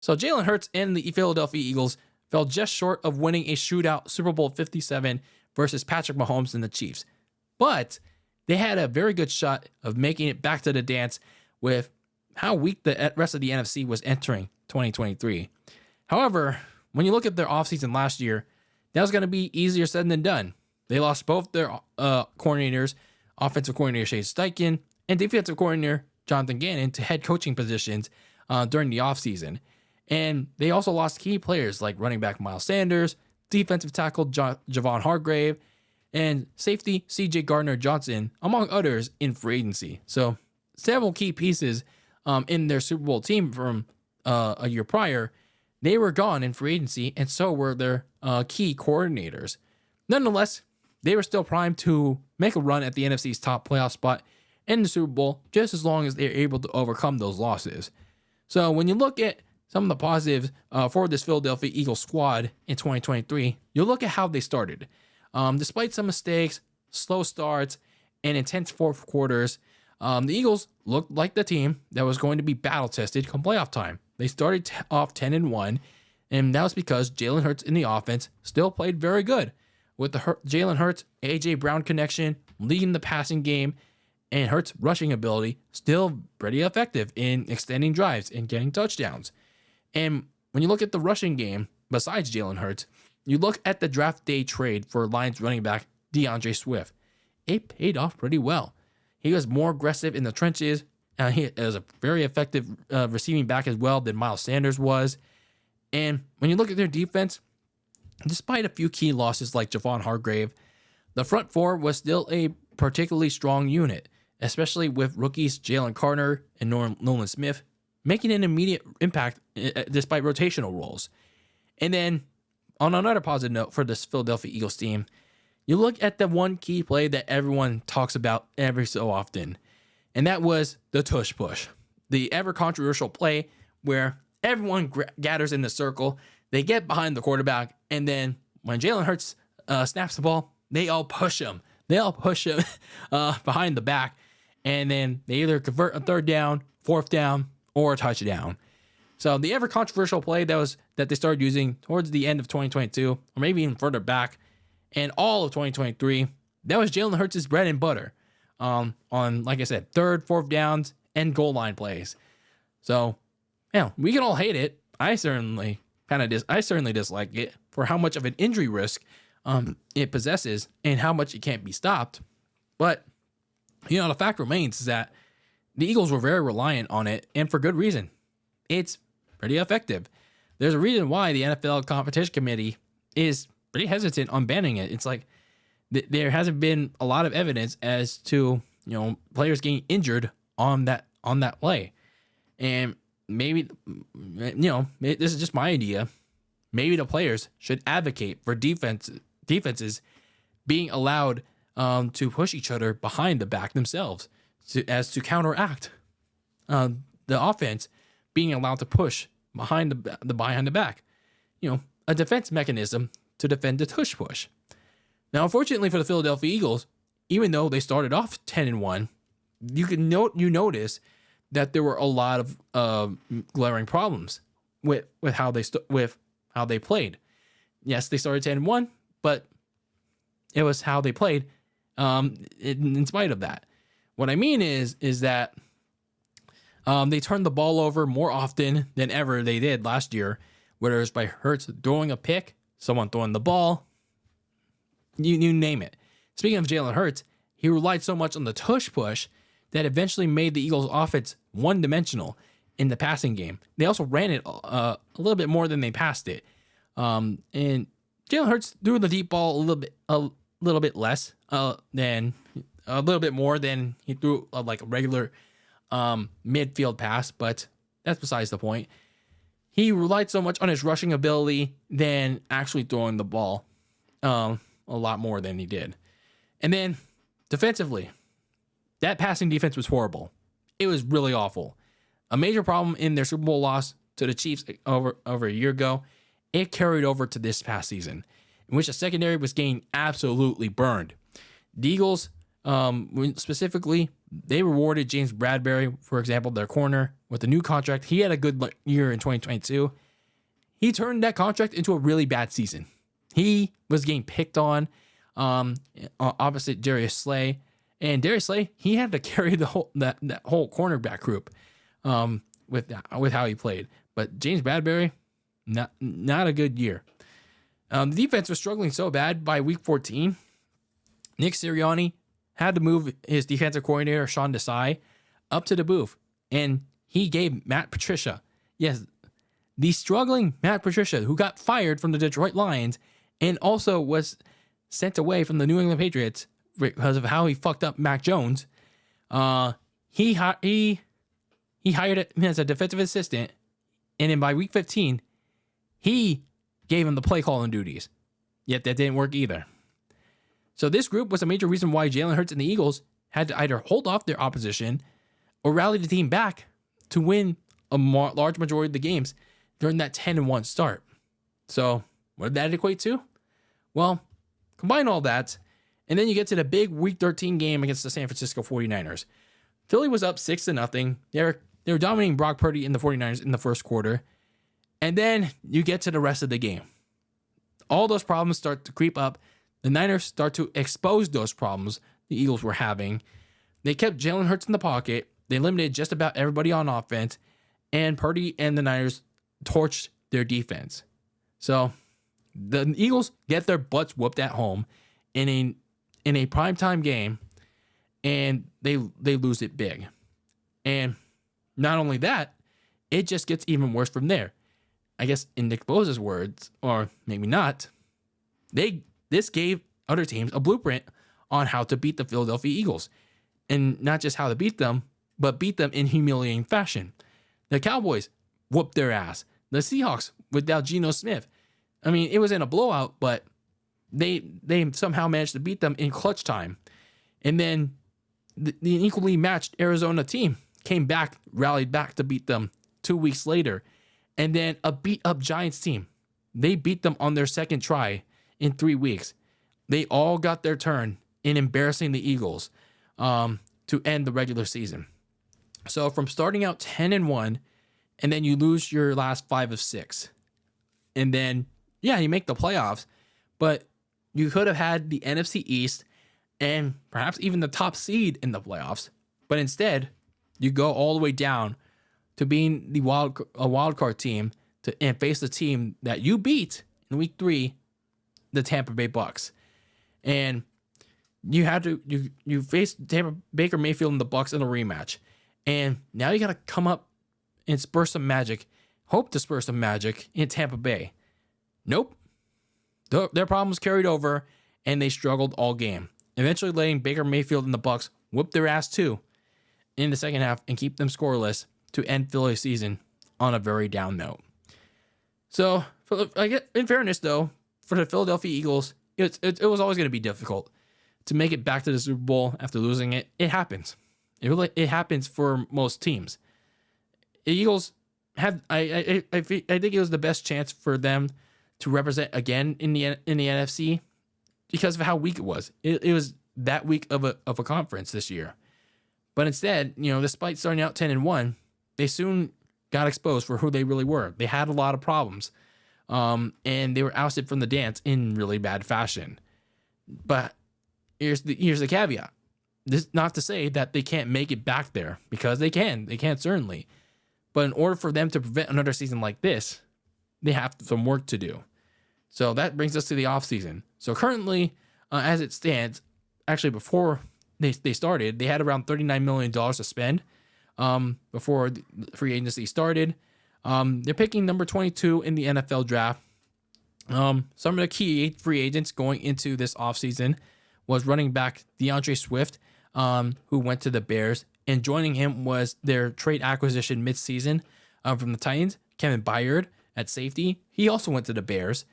So Jalen Hurts and the Philadelphia Eagles fell just short of winning a shootout Super Bowl 57 versus Patrick Mahomes and the Chiefs. But they had a very good shot of making it back to the dance with how weak the rest of the NFC was entering 2023. However, when you look at their offseason last year, that was going to be easier said than done. They lost both their coordinators, offensive coordinator Shane Steichen and defensive coordinator Jonathan Gannon, to head coaching positions during the offseason. And they also lost key players like running back Miles Sanders, defensive tackle Javon Hargrave, and safety C.J. Gardner-Johnson, among others, in free agency. So several key pieces in their Super Bowl team from a year prior, they were gone in free agency, and so were their key coordinators. Nonetheless, they were still primed to make a run at the NFC's top playoff spot in the Super Bowl, just as long as they're able to overcome those losses. So when you look at some of the positives for this Philadelphia Eagles squad in 2023, you'll look at how they started. Despite some mistakes, slow starts, and intense fourth quarters, the Eagles looked like the team that was going to be battle-tested come playoff time. They started off 10-1, and that was because Jalen Hurts in the offense still played very good, with the Jalen Hurts, A.J. Brown connection leading the passing game, and Hurts' rushing ability still pretty effective in extending drives and getting touchdowns. And when you look at the rushing game, besides Jalen Hurts, you look at the draft day trade for Lions running back DeAndre Swift. It paid off pretty well. He was more aggressive in the trenches, and he was a very effective receiving back as well than Miles Sanders was. And when you look at their defense, despite a few key losses like Javon Hargrave, the front four was still a particularly strong unit, especially with rookies Jalen Carter and Nolan Smith making an immediate impact despite rotational roles. And then, on another positive note for this Philadelphia Eagles team, you look at the one key play that everyone talks about every so often, and that was the Tush-Push, the ever controversial play where everyone gathers in the circle, they get behind the quarterback, and then when Jalen Hurts snaps the ball, they all push him. They all push him behind the back, and then they either convert a third down, fourth down, or a touchdown. So the ever controversial play that they started using towards the end of 2022, or maybe even further back, and all of 2023, that was Jalen Hurts' bread and butter on, like I said, third, fourth downs, and goal line plays. So, yeah, we can all hate it. I certainly dislike it for how much of an injury risk it possesses and how much it can't be stopped. But, the fact remains is that the Eagles were very reliant on it, and for good reason. It's pretty effective. There's a reason why the NFL Competition Committee is pretty hesitant on banning it. It's like there hasn't been a lot of evidence as to players getting injured on that play, and maybe this is just my idea. Maybe the players should advocate for defenses being allowed to push each other behind the back themselves, to counteract the offense being allowed to push behind the back. A defense mechanism to defend the Tush-Push. Now, unfortunately for the Philadelphia Eagles, even though they started off 10-1, you notice that there were a lot of glaring problems with how they played. Yes, they started 10-1, but it was how they played in spite of that. What I mean is that they turned the ball over more often than ever they did last year, whether it was by Hurts throwing a pick, someone throwing the ball, you name it. Speaking of Jalen Hurts, he relied so much on the Tush-Push that eventually made the Eagles' offense one-dimensional in the passing game. They also ran it a little bit more than they passed it. And Jalen Hurts threw the deep ball a little bit less than a little bit more than he threw like a regular midfield pass, but that's besides the point. He relied so much on his rushing ability than actually throwing the ball a lot more than he did. And then defensively, that passing defense was horrible. It was really awful. A major problem in their Super Bowl loss to the Chiefs over a year ago, it carried over to this past season, in which the secondary was getting absolutely burned. The Eagles, specifically They rewarded James Bradbury, for example, their corner, with a new contract. He had a good year in 2022. He turned that contract into a really bad season. He was getting picked on opposite Darius Slay. And Darius Slay, he had to carry the whole that whole cornerback group with how he played. But James Bradbury, not a good year. The defense was struggling so bad by week 14. Nick Sirianni had to move his defensive coordinator, Sean Desai, up to the booth. And he gave Matt Patricia, yes, the struggling Matt Patricia, who got fired from the Detroit Lions and also was sent away from the New England Patriots because of how he fucked up Mac Jones. He hired him as a defensive assistant. And then by week 15, he gave him the play calling duties. Yet that didn't work either. So this group was a major reason why Jalen Hurts and the Eagles had to either hold off their opposition or rally the team back to win a large majority of the games during that 10-1 start. So what did that equate to? Well, combine all that, and then you get to the big week 13 game against the San Francisco 49ers. Philly was up 6-0. They were dominating Brock Purdy in the 49ers in the first quarter. And then you get to the rest of the game. All those problems start to creep up. The Niners start to expose those problems the Eagles were having. They kept Jalen Hurts in the pocket. They eliminated just about everybody on offense. And Purdy and the Niners torched their defense. So the Eagles get their butts whooped at home in a primetime game. And they lose it big. And not only that, it just gets even worse from there. I guess in Nick Bosa's words, or maybe not, this gave other teams a blueprint on how to beat the Philadelphia Eagles. And not just how to beat them, but beat them in humiliating fashion. The Cowboys whooped their ass. The Seahawks without Geno Smith. I mean, it was in a blowout, but they somehow managed to beat them in clutch time. And then the equally matched Arizona team came back, rallied back to beat them 2 weeks later. And then a beat-up Giants team, they beat them on their second try in 3 weeks. They all got their turn in embarrassing the Eagles to end the regular season. So from starting out 10-1, and then you lose your last 5 of 6. And then, yeah, you make the playoffs, but you could have had the NFC East and perhaps even the top seed in the playoffs. But instead, you go all the way down to being a wild card team and face the team that you beat in week 3, the Tampa Bay Bucs. And you had to you faced Baker Mayfield and the Bucs in a rematch. And now you got to come up and spur some magic, hope to spur some magic in Tampa Bay. Nope. Their problems carried over, and they struggled all game, eventually letting Baker Mayfield and the Bucs whoop their ass too in the second half and keep them scoreless to end Philly's season on a very down note. So, in fairness though, for the Philadelphia Eagles, it was always going to be difficult to make it back to the Super Bowl after losing it. It happens. It happens for most teams. The Eagles had I think it was the best chance for them to represent again in the NFC because of how weak it was. It was that weak of a conference this year. But instead, despite starting out 10-1, they soon got exposed for who they really were. They had a lot of problems. And they were ousted from the dance in really bad fashion. But here's the caveat. This not to say that they can't make it back there, because they can. They can certainly. But in order for them to prevent another season like this, they have some work to do. So that brings us to the offseason. So currently, as it stands, actually before they started, they had around $39 million to spend before the free agency started. They're picking number 22 in the NFL draft. Some of the key free agents going into this offseason was running back DeAndre Swift, who went to the Bears, and joining him was their trade acquisition midseason from the Titans, Kevin Byard at safety. He also went to the Bears.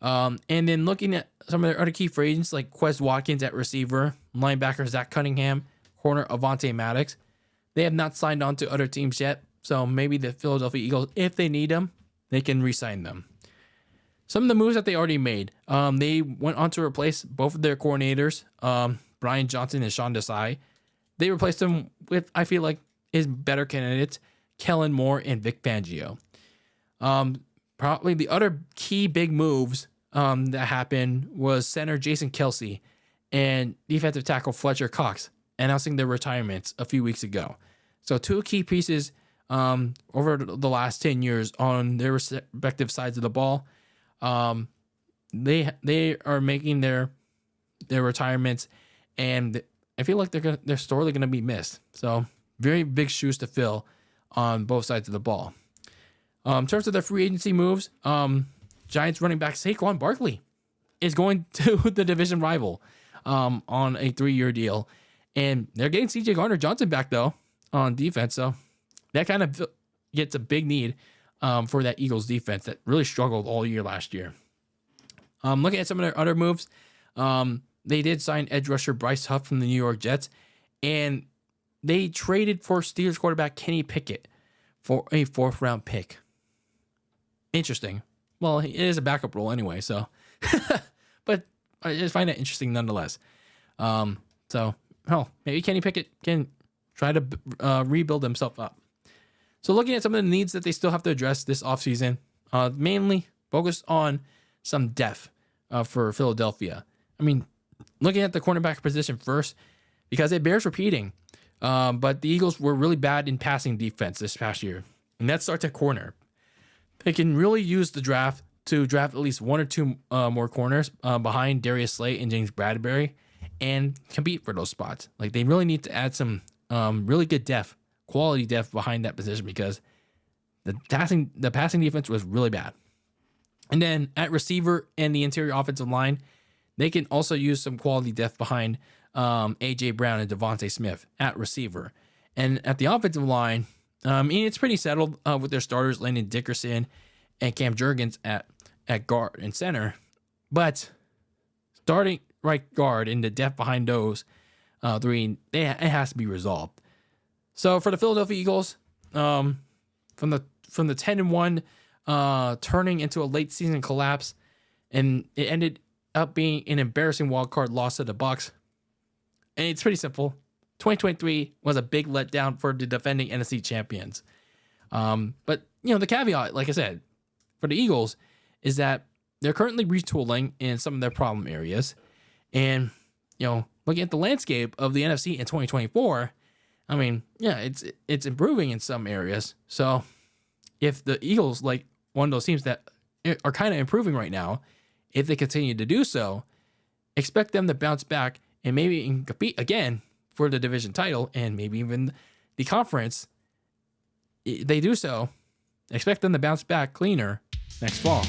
And then looking at some of their other key free agents like Quez Watkins at receiver, linebacker Zach Cunningham, corner Avonte Maddox. They have not signed on to other teams yet, so maybe the Philadelphia Eagles, if they need them, they can re-sign them. Some of the moves that they already made, they went on to replace both of their coordinators, Brian Johnson and Sean Desai. they replaced him with, I feel like, his better candidates, Kellen Moore and Vic Fangio. Probably the other key big moves that happened was center Jason Kelce and defensive tackle Fletcher Cox announcing their retirements a few weeks ago. So two key pieces over the last 10 years on their respective sides of the ball. They are making their retirements, and I feel like they're sorely gonna be missed. So very big shoes to fill on both sides of the ball. In terms of the free agency moves, Giants running back Saquon Barkley is going to the division rival on a 3-year deal. And they're getting C.J. Gardner-Johnson back, though, on defense. So that kind of gets a big need for that Eagles defense that really struggled all year last year. Looking at some of their other moves, they did sign edge rusher Bryce Huff from the New York Jets. And they traded for Steelers quarterback Kenny Pickett for a 4th-round pick. Interesting. Well, it is a backup role anyway, so. But I just find it interesting nonetheless. Maybe Kenny Pickett can try to rebuild himself up. So looking at some of the needs that they still have to address this offseason, mainly focused on some depth for Philadelphia. I mean, looking at the cornerback position first, because it bears repeating, but the Eagles were really bad in passing defense this past year, and that starts at corner. They can really use the draft to draft at least 1 or 2 more corners behind Darius Slay and James Bradbury and compete for those spots. Like, they really need to add some really good depth, quality depth behind that position, because the passing defense was really bad. And then at receiver and the interior offensive line, they can also use some quality depth behind A.J. Brown and Devontae Smith at receiver. And at the offensive line, it's pretty settled with their starters, Landon Dickerson and Cam Jurgens at guard and center. But starting right guard and the depth behind those three, it has to be resolved. So for the Philadelphia Eagles, from the 10-1 turning into a late season collapse, and it ended up being an embarrassing wild card loss to the Bucs. And it's pretty simple. 2023 was a big letdown for the defending NFC champions. But, the caveat, like I said, for the Eagles is that they're currently retooling in some of their problem areas. And, looking at the landscape of the NFC in 2024, I mean, yeah, it's improving in some areas. So if the Eagles, like one of those teams that are kind of improving right now, if they continue to do so, expect them to bounce back and maybe compete again for the division title and maybe even the conference. If they do so, expect them to bounce back cleaner next fall.